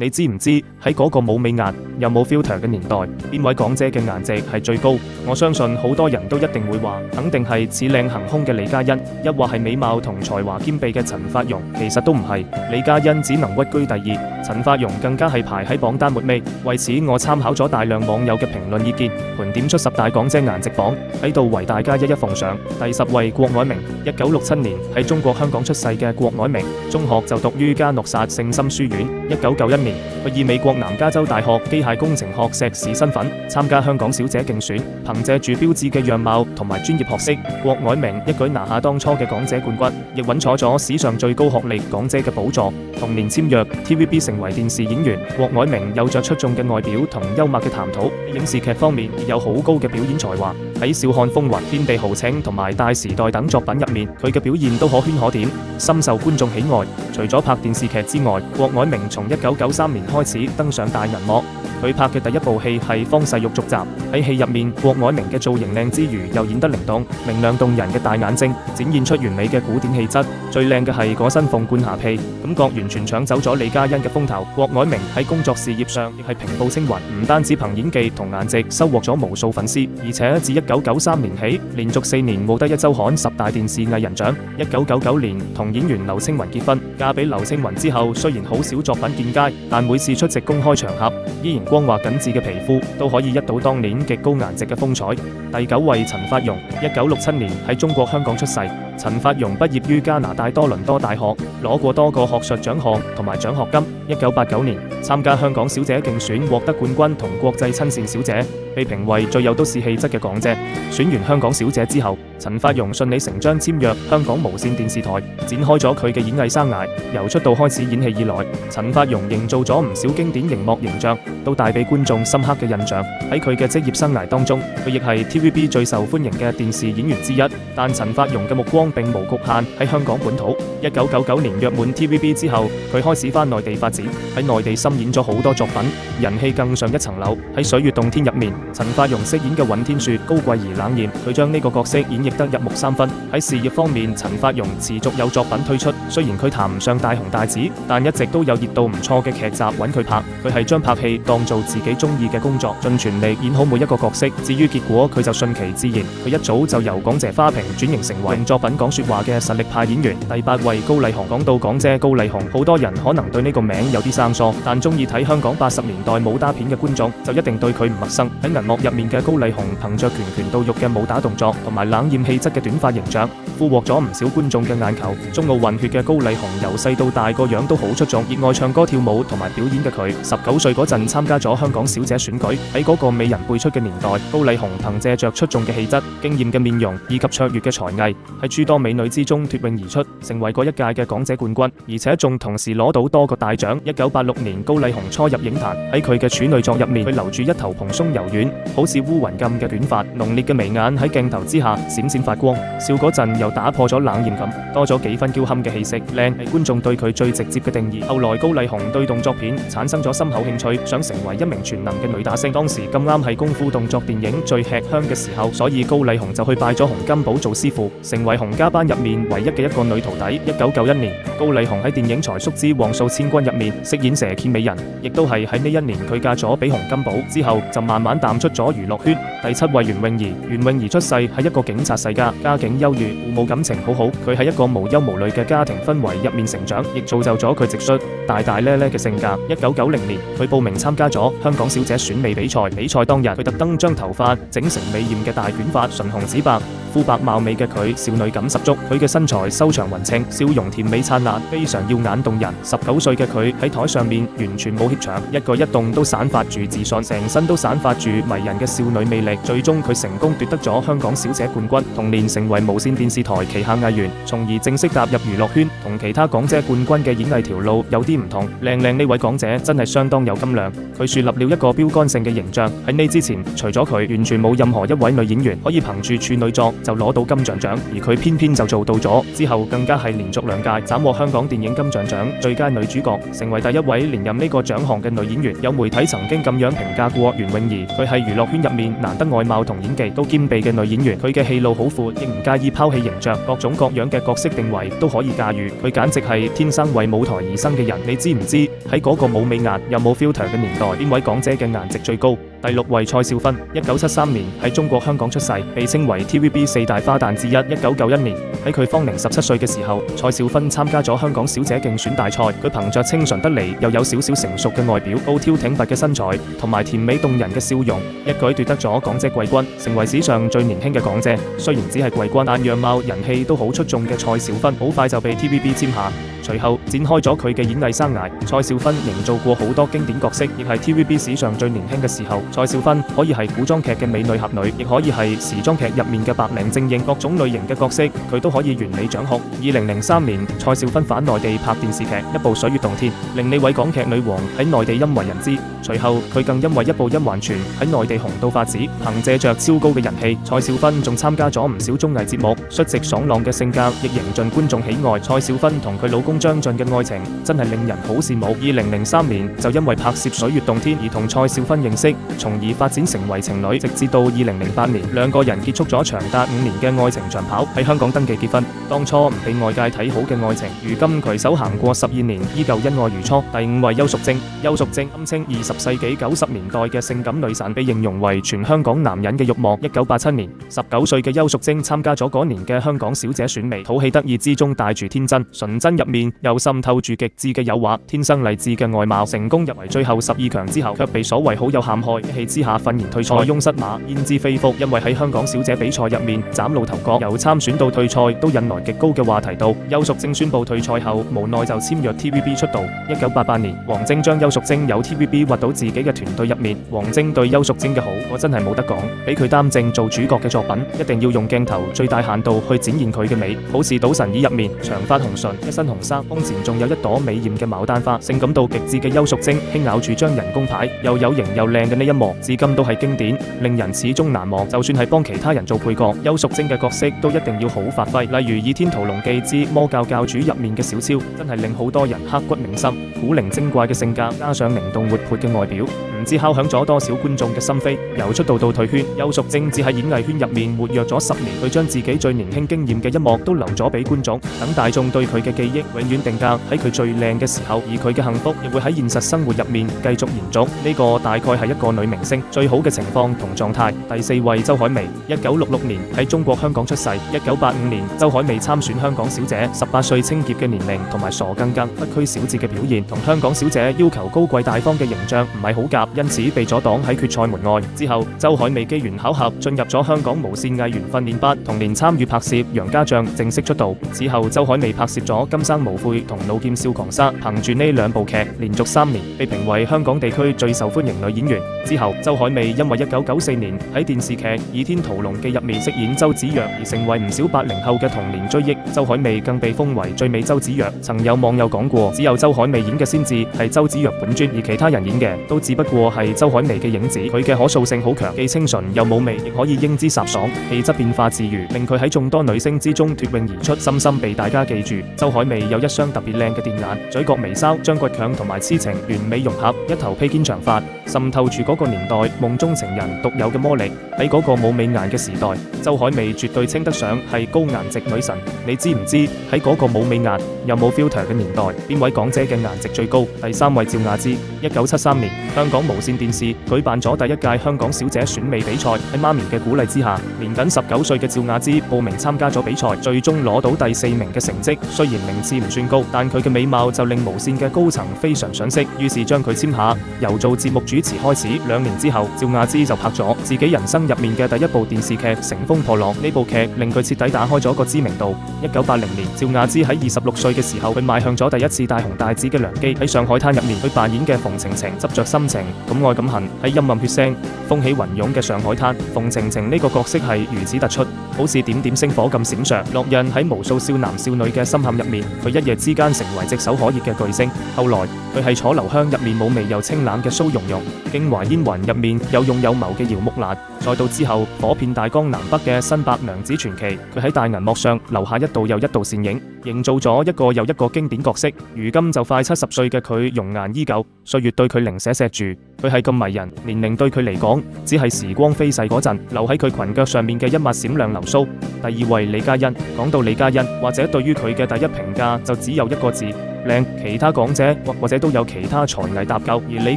你知唔知喺嗰個冇美顏又冇 filter 嘅年代，邊位港姐嘅顏值係最高？我相信好多人都一定會話，肯定係似靚行兇嘅李嘉欣，抑或係美貌同才華兼備嘅陳法蓉。其實都唔係，李嘉欣只能屈居第二，陳法蓉更加係排喺榜單末尾。為此，我參考咗大量網友嘅評論意見，盤點出10大港姐顏值榜，喺度為大家一一奉上。第10位郭藹明，1967年喺中國香港出世嘅郭藹明，中學就讀於嘉諾撒聖心書院。1991年，佢以美國南加州大學機械工程學碩士身份參加香港小姐競選，憑借住標緻嘅樣貌同埋專業學識，郭藹明一舉拿下當初嘅港姐冠軍，亦穩坐咗史上最高學歷港姐嘅寶座。同年簽約 TVB 成為電視演員。郭藹明有着出眾嘅外表同幽默嘅談吐，影視劇方面亦有好高嘅表演才華。喺《笑看風雲》、《天地豪情》同埋《大時代》等作品入面，佢嘅表現都可圈可點，深受觀眾喜愛。除咗拍電視劇之外，郭藹明從1993年開始登上大銀幕。佢拍嘅第一部戲係《方世玉續集》，喺戲入面，郭藹明嘅造型靚之餘，又演得靈動、明亮動人嘅大眼睛，展現出完美嘅古典氣質。最靚嘅係嗰身鳳冠霞帔，感覺完全搶走咗李嘉欣嘅風頭。郭藹明喺工作事業上亦係平步青雲，唔單止憑演技同顏值收穫咗無數粉絲，而且自1993年起，連續4年獲得一週刊10大電視藝人獎。1999年同演員劉青雲結婚，嫁俾劉青雲之後，雖然好少作品見佳，但每次出席公開場合，依然光滑緊緻嘅皮膚都可以一睹當年極高顏值嘅風采。第9位陳法蓉，1967年喺中國香港出世。陳法蓉畢業於加拿大多倫多大學，攞過多個學術獎項同埋獎學金。1989年參加香港小姐競選，獲得冠軍同國際親善小姐，被評為最有都市氣質嘅港姐。選完香港小姐之後，陳法蓉順理成章簽約香港無線電視台，展開咗佢嘅演藝生涯。由出道開始演戲以來，陳法蓉營造咗唔少經典熒幕形象，都帶俾觀眾深刻嘅印象。喺佢嘅職業生涯當中，佢亦係 TVB 最受歡迎嘅電視演員之一。但陳法蓉嘅目光並無局限喺香港本土。1999年約滿 TVB 之後，佢開始返內地發展，喺內地深演咗好多作品，人氣更上一層樓。喺《水月洞天》入面，陳法蓉飾演嘅尹天雪高貴而冷艷，佢將呢個角色演繹得入木三分。喺事業方面，陳法蓉持續有作品推出，雖然佢談唔上大紅大紫，但一直都有熱度唔錯嘅劇集揾佢拍。佢係將拍戲當做自己中意嘅工作，盡全力演好每一個角色。至於結果，佢就順其自然。佢一早就由港姐花瓶轉型成為用作品講說話嘅實力派演員。第8位高麗紅，講到港姐高麗紅，好多人可能對呢個名有啲生疏，但中意睇香港80年代武打片嘅觀眾就一定對佢唔陌生。喺銀幕入面嘅高麗紅，憑着拳拳到肉嘅武打動作同埋冷艷氣質嘅短髮形象，俘獲咗唔少觀眾嘅眼球。中澳混血嘅高麗紅由細到大個樣都好出眾，熱愛唱歌跳舞同埋表演嘅佢，19歲嗰陣參加咗香港小姐選舉。喺嗰個美人輩出嘅年代，高麗紅憑借着出眾嘅氣質、驚豔嘅面容以及卓越嘅才藝，喺諸多美女之中脫穎而出，成為過一屆嘅港姐冠軍，而且仲同時攞到多個大獎。1986年，高麗紅初入影壇，喺佢嘅處女作入面，佢留住一頭蓬鬆柔軟、好似烏雲咁嘅卷髮，濃烈嘅眉眼喺鏡頭之下閃閃發光，笑嗰陣又打破咗冷豔感，多咗幾分嬌憨嘅氣息。靚係觀眾對佢最直接嘅定義。後來高麗紅對動作片產生咗深厚興趣，想成為一名全能嘅女打星。當時咁啱係功夫動作電影最吃香嘅時候，所以高麗紅就去拜咗洪金寶做師傅，成為洪家班入面唯一嘅一個女徒弟。1991年，高麗紅喺電影《才叔之黃素千軍》入面飾演蛇蠍美人，亦都係喺呢一年佢嫁咗俾洪金寶之後，就慢慢淡出咗娛樂圈。第7位袁詠儀，袁詠儀出世喺一個警察世家，家境優越，父母感情好好，佢喺一個無憂無慮嘅家庭氛圍入面成長，亦造就咗佢直率、大大咧咧嘅性格。1990年，佢報名參加咗香港小姐選美比賽，比賽當日佢特登將頭髮整成美豔嘅大捲髮，唇紅齒白，膚白貌美嘅佢少女感十足。佢嘅身材修長勻稱，笑容甜美燦爛，非常耀眼動人。19歲嘅佢喺台上面完全冇怯場，一舉一動都散發住自信，成身都散發住迷人嘅少女魅力。最終佢成功奪得咗香港小姐冠軍，同年成為無線電視台旗下藝員，從而正式踏入娛樂圈。同其他港姐冠軍嘅演藝條路有啲唔同，靚呢位港姐真係相當有斤兩，佢樹立了一個標杆性嘅形象。喺呢之前，除咗佢，完全冇任何一位女演員可以憑住處女作就攞到金像獎，而佢偏偏就做到咗。之後更加係連續2屆斬獲香港電影金像獎最佳女主角、成為第一位連任呢個獎項嘅女演員。有媒體曾經咁樣評價過袁詠儀，佢係娛樂圈入面難得外貌同演技都兼備嘅女演員。佢嘅戲路好闊，亦唔介意拋棄形象，各種各樣嘅角色定位都可以駕馭。佢簡直係天生為舞台而生嘅人。你知唔知喺嗰個冇美顏又冇 filter 嘅年代，邊位港姐嘅顏值最高？第6位蔡少芬，1973年喺中國香港出世，被稱為 TVB 4大花旦之一。1991年喺佢芳齡17歲嘅時候，蔡少芬參加咗香港小姐競選大賽。佢憑着清純得嚟又有少少成熟嘅外表、高挑挺拔嘅身材同埋甜美動人嘅笑容，一舉奪得咗港姐季軍，成為史上最年輕嘅港姐。雖然只係季軍，但樣貌人氣都好出眾嘅蔡少芬，好快就被 TVB 簽下。隨後展開咗佢嘅演藝生涯。蔡少芬營造過好多經典角色，亦係 TVB 史上最年輕嘅時候。蔡少芬可以係古裝劇嘅美女俠女，亦可以係時裝劇入面嘅白領精英，各種類型嘅角色佢都可以完美掌控。2003年，蔡少芬返內地拍電視劇一部《水月洞天》，令呢位港劇女王喺內地殷為人知。隨後佢更因為一部《甄嬛傳》喺內地紅到發紫，憑借着超高嘅人氣，蔡少芬仲參加咗唔少綜藝節目，率直爽朗嘅性格亦贏盡觀眾喜愛。蔡少芬同佢老公張晉嘅愛情真係令人好羨慕。2003年就因為拍攝《水月洞天》而同蔡少芬認識，從而發展成為情侶，直至到2008年，兩個人結束咗長達5年嘅愛情長跑，喺香港登記結婚。當初唔被外界睇好嘅愛情，如今攜手行過12年，依舊恩愛如初。第5位邱淑貞，邱淑貞堪稱20世紀90年代嘅性感女神，被形容為全香港男人嘅慾望。1987年，19歲嘅邱淑貞參加咗嗰年嘅香港小姐選美，淘氣得意之中帶住天真，純真入面又滲透住極致嘅誘惑，天生麗質嘅外貌，成功入圍最後12強之後，卻被所謂好友陷害，一氣之下憤然退賽，塞翁失馬焉知非福。因為喺香港小姐比賽入面嶄露頭角，由參選到退賽都引來極高嘅話題度。邱淑貞宣布退賽後，無奈就簽約 TVB 出道。1988年，王晶將邱淑貞由 TVB 挖到自己嘅團隊入面。王晶對邱淑貞嘅好，我真係冇得講。俾佢擔正做主角嘅作品，一定要用鏡頭最大限度去展現佢嘅美。好似《賭神二》入面，長髮紅唇，一身紅衫，胸前仲有一朵美豔嘅牡丹花，性感到極致嘅邱淑貞輕咬住張人工牌，又有型又靚嘅呢一幕，至今都係經典，令人始終難忘。就算係幫其他人做配角，邱淑貞嘅角色都一定要好發揮。例如《倚天屠龍記之魔教教主》入面嘅小超，真係令好多人刻骨銘心。古靈精怪嘅性格加上靈動活潑嘅外表，唔知敲響咗多少觀眾嘅心扉。由出道到退圈，邱淑貞只喺演藝圈入面活躍咗10年，佢將自己最年輕經驗嘅一幕都留咗俾觀眾，等大眾對佢嘅記憶永遠定格喺佢最靚嘅時候，而佢嘅幸福亦會喺現實生活入面繼續延續。呢個大概係一個女明星最好嘅情況同狀態。第4位周海媚，1966年喺中國香港出世。1985年，周海媚參選香港小姐，18歲清潔嘅年齡同埋傻更更不拘小節嘅表現，同香港小姐要求高貴大方嘅形象唔係好夾，因此被阻擋喺決賽門外。之後，周海媚機緣巧合進入咗香港無線藝員訓練班，同年參與拍攝《楊家將》正式出道。此後，周海媚拍攝咗《今生無悔》同《怒劍少狂沙》，憑住呢2部劇，連續3年被評為香港地區最受歡迎女演員。之後，周海媚因為1994年喺電視劇《倚天屠龍記》入面飾演周芷若，而成為唔少80後嘅童年追憶。周海媚更被封為最美周芷若。曾有網友講過，只有周海媚演嘅先至係周芷若本尊，而其他人演嘅都只不過係周海媚嘅影子。佢嘅可塑性好強，既清純又冇味，亦可以英姿颯爽，氣質變化自如，令佢喺眾多女星之中脫穎而出，深深被大家記住。周海媚有一雙特別靚嘅電眼，嘴角眉梢將倔強同埋痴情完美融合，一頭披肩長髮，滲透住嗰個年代夢中情人獨有嘅魔力。喺嗰個冇美顏嘅時代，周海媚絕對稱得上係高顏值女神。你知唔知喺嗰個冇美顏又冇 filter 嘅年代，邊位港姐嘅顏值最高？第3位趙雅芝，1973年香港無線電視舉辦咗第1屆香港小姐選美比賽，喺媽咪嘅鼓勵之下，年僅19歲嘅趙雅芝報名參加咗比賽，最終攞到第4名嘅成績。雖然名次唔算高，但佢嘅美貌就令無線嘅高層非常賞識，於是將佢簽下。由做節目主持開始，2年之後，趙雅芝就拍咗自己人生入面嘅第1部電視劇《乘風破浪》。呢部劇令佢徹底打開咗個知名度。1980年，趙雅芝喺26歲嘅時候，佢邁向咗第一次大紅大紫嘅良機。喺上海灘入面，佢扮演嘅馮程程執着心情，敢愛敢恨，喺陰暗血腥、風起雲湧嘅上海灘，馮程程呢個角色係如此突出，好似點點星火咁閃爍，烙印喺無數少男少女嘅心坎入面。佢一夜之間成為炙手可熱嘅巨星。後來佢佢係楚留香入面嫵媚又清冷嘅蘇蓉蓉，京華煙雲入面有勇有謀嘅姚木蘭，再到之後火遍大江南北嘅新白娘子傳奇，佢喺大銀幕上留下一道又一道倩影，營造咗一個又一個經典角色。如今就快70歲嘅佢容顏依舊，歲月對佢零舍錫住，佢係咁迷人，年齡對佢嚟講只係時光飛逝嗰陣留喺佢裙腳上面嘅一抹閃亮流蘇。第二位李嘉欣，講到李嘉欣，或者對於佢嘅第一評價就只有一個字：靚。其他港姐或者都有其他才藝搭救，而李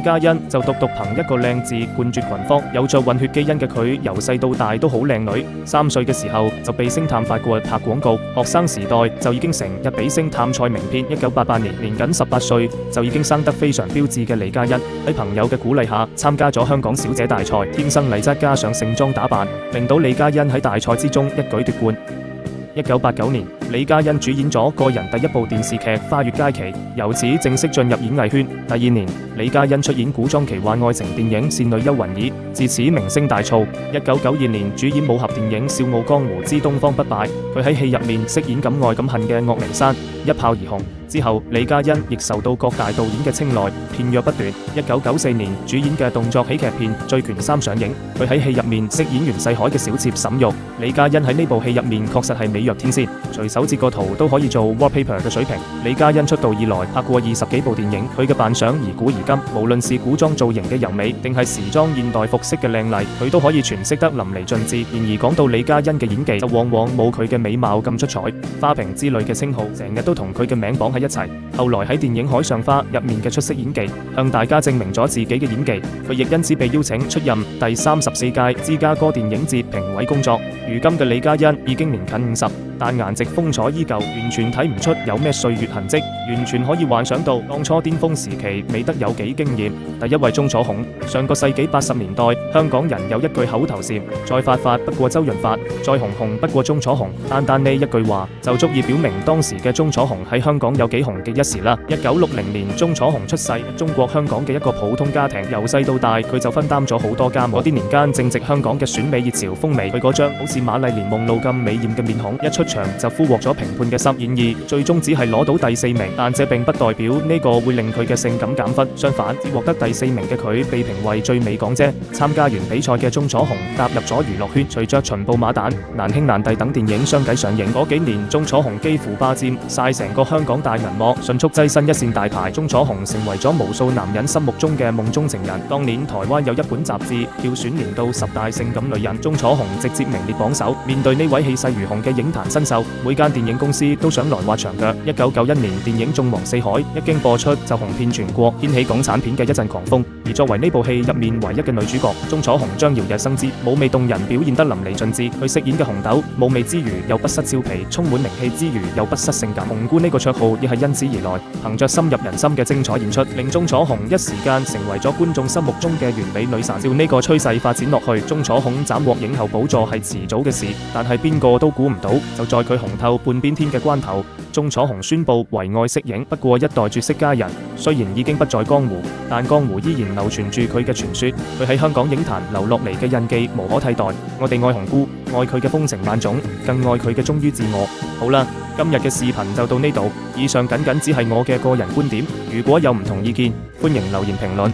嘉欣就獨憑一個靚字冠絕群芳。有着混血基因嘅佢，由細到大都好靚女。3歲嘅時候就被星探發掘拍廣告，學生時代就已經成日俾星探賽名片。1988年年僅18歲就已經生得非常標緻嘅李嘉欣，喺朋友嘅鼓勵下參加咗香港小姐大賽，天生麗質加上盛裝打扮，令到李嘉欣喺大賽之中一舉奪冠。1989年，李嘉欣主演咗個人第一部電視劇《花月佳期》，由此正式進入演藝圈。第2年，李嘉欣出演古裝奇幻愛情電影《倩女幽魂二》，自此名聲大噪。1992年主演武俠電影《笑傲江湖之東方不敗》，佢喺戲入面飾演敢愛敢恨嘅岳靈珊，一炮而紅。之後，李嘉欣亦受到各大導演嘅青睞，片約不斷。1994年主演嘅動作喜劇片《醉拳3》上映，佢喺戲入面飾演袁世凱嘅小妾沈玉。李嘉欣喺呢部戲入面確實係美若天仙，隨手截個圖都可以做 wallpaper 嘅水平。李嘉欣出道以來拍過20幾部電影，佢嘅扮相而古而今，無論是古裝造型嘅柔美，定係時裝現代服飾嘅靚麗，佢都可以詮釋得淋漓盡致。然而講到李嘉欣嘅演技，就往往冇佢嘅美貌咁出彩。花瓶之類嘅稱號，成日都同佢嘅名綁喺一齊。後來喺電影《海上花》入面嘅出色演技，向大家證明咗自己嘅演技，佢亦因此被邀請出任第34屆芝加哥電影節評委工作。如今嘅李嘉欣已經年近50，但顏值風采依舊，完全睇唔出有咩歲月痕跡，完全可以幻想到當初巔峰時期美得有幾驚豔。第一位鐘楚紅，上個世紀80年代，香港人有一句口頭禪：再發發不過周潤發，再紅紅不過鐘楚紅。單呢一句話就足以表明當時嘅鐘楚紅喺香港有幾紅極一時啦。1960年，鐘楚紅出世，中國香港嘅一個普通家庭，由細到大佢就分擔咗好多家務。嗰啲年間正值香港嘅選美熱潮風靡，佢嗰張好似瑪麗蓮夢露咁美豔嘅面孔，一出場就俘獲咗評判嘅心。然而最終只係攞到第4名，但這並不代表呢個會令佢嘅性感減分，相反，只獲得第4名嘅佢被評為最美港姐。參加完比賽嘅鐘楚紅踏入咗娛樂圈，隨着《巡捕馬蛋》、《難兄難弟》等電影相繼上映，嗰幾年鐘楚紅幾乎霸佔晒成個香港大銀幕，迅速躋身一線大牌。鐘楚紅成為咗無數男人心目中嘅夢中情人。當年台灣有一本雜誌票選年度10大性感女人，鐘楚紅直接名列榜首。面對呢位氣勢如虹嘅影壇新秀，每間電影公司都想來挖牆腳。1991年電影《縱橫四海》一經播出就紅遍全國，掀起港產片嘅一陣狂風。而作為呢部戲入面唯一嘅女主角，鐘楚紅將搖曳生姿，嫵媚動人，表現得淋漓盡致。佢飾演嘅紅豆，嫵媚之餘又不失俏皮，充滿名氣之餘又不失性感。紅姑呢個綽號亦係因此而來，憑着深入人心嘅精彩演出，令鐘楚紅一時間成為咗觀眾心目中嘅完美女神。照呢個趨勢發展落去，鐘楚紅斬獲影后寶座係遲早嘅事。但係邊個都估唔到，就在佢紅透半邊天嘅關頭，鐘楚紅宣布為愛息影。不過一代絕色佳人，雖然已經不在江湖，但江湖依然流傳住佢嘅傳說。佢喺香港影壇留落嚟嘅印記無可替代。我哋愛紅姑，愛佢嘅風情萬種，更愛佢嘅忠於自我。好啦，今日嘅視頻就到呢度，以上僅僅只係我嘅個人觀點，如果有唔同意見，歡迎留言評論。